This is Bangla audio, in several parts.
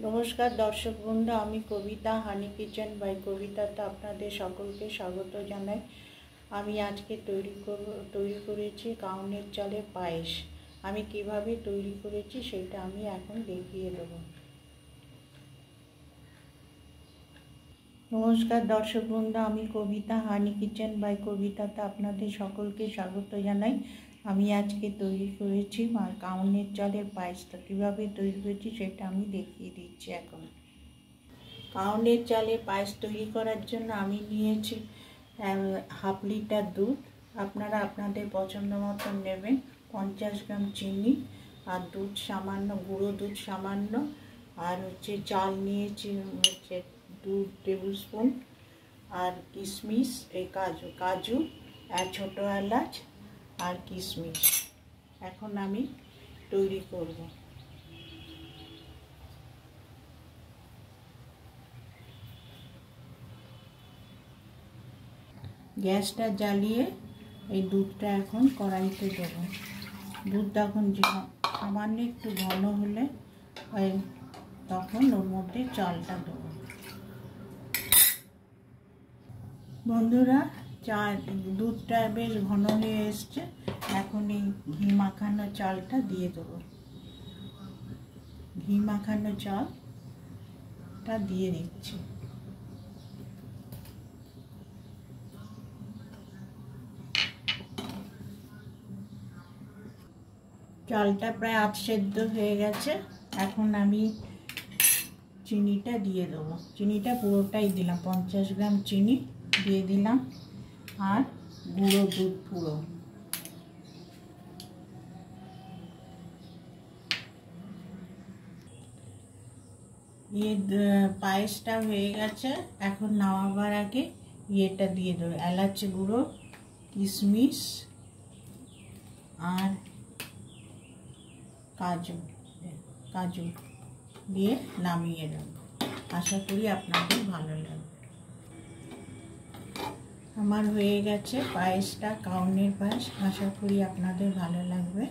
नमस्कार दर्शक बंधु आमी कविता हानी किचेन बाई कविताते आपनादेर सकलके स्वागत जानाई। आमी आज के तैरी करेছি काउनेर चालेर पायेस। आमी किभाबे तैरी करेছি सेटा आमी एखन देखिए देब। नमस्कार दर्शक बंधु आमी कविता हानी किचेन बाई कविताते आपनादेर सकलके स्वागत जानाई। आमी आज के तैरी करेছি काउनेर चालेर पायेसटा किभाबे तैरी करेছি सेटा आमी देखिए दिচ্ছি। এখন काउनेर चालेर पायेस तैरी करार जन्य आमी निয়েছি हाफ लिटार दूध। आपनारा आपनादेर पछंद मतो नेবেন। 50 ग्राम चीनी और दूध सामान्य, गुঁড়ো दूध सामान्य और হচ্ছে চাল নিয়েছি হচ্ছে 2 টেবিল স্পুন और किशमिश काजू काजू और छोटो एलाच और किशमिश। এখন আমি তৈরি করব। গ্যাসটা জ্বালিয়ে এই দুধটা এখন কড়াইতে দেব। দুধটা এখন সামান্য একটু ঘন হলে তখন ওর মধ্যে চালটা দেব। বন্ধুরা দুধটা বেশ ঘন হয়ে এসছে। এখন এই ঘি মাখানো চালটা দিয়ে দেব। ঘি মাখানো চালটা দিয়ে দিচ্ছি। চালটা প্রায় আধ সেদ্ধ হয়ে গেছে। এখন আমি চিনিটা দিয়ে দেবো। চিনিটা পুরোটাই দিলাম, 50 গ্রাম চিনি দিয়ে দিলাম আর গুঁড়ো দুধ পুরো। পায়েসটা হয়ে গেছে। এখন নামাবার আগে ইয়েটা দিয়ে দেবো, এলাচ গুঁড়ো, কিশমিশ আর কাজু দিয়ে নামিয়ে দেব। আশা করি আপনাদের ভালো লাগবে। আমার হয়ে গেছে পায়েসটা, কাউনের পায়েস। আশা করি আপনাদের ভালো লাগবে।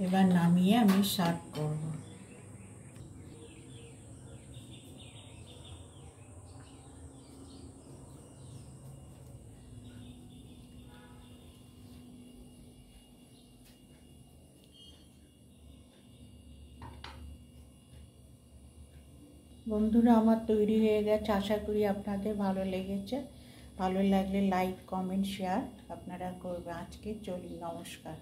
এবার নামিয়ে আমি সার্ভ করব। বন্ধুরা আমার তৈরি হয়ে গেছে। আশা করি আপনাদের ভালো লেগেছে। ভালো লাগলে লাইক, কমেন্ট, শেয়ার আপনারা করবেন। আজকে চলি, নমস্কার।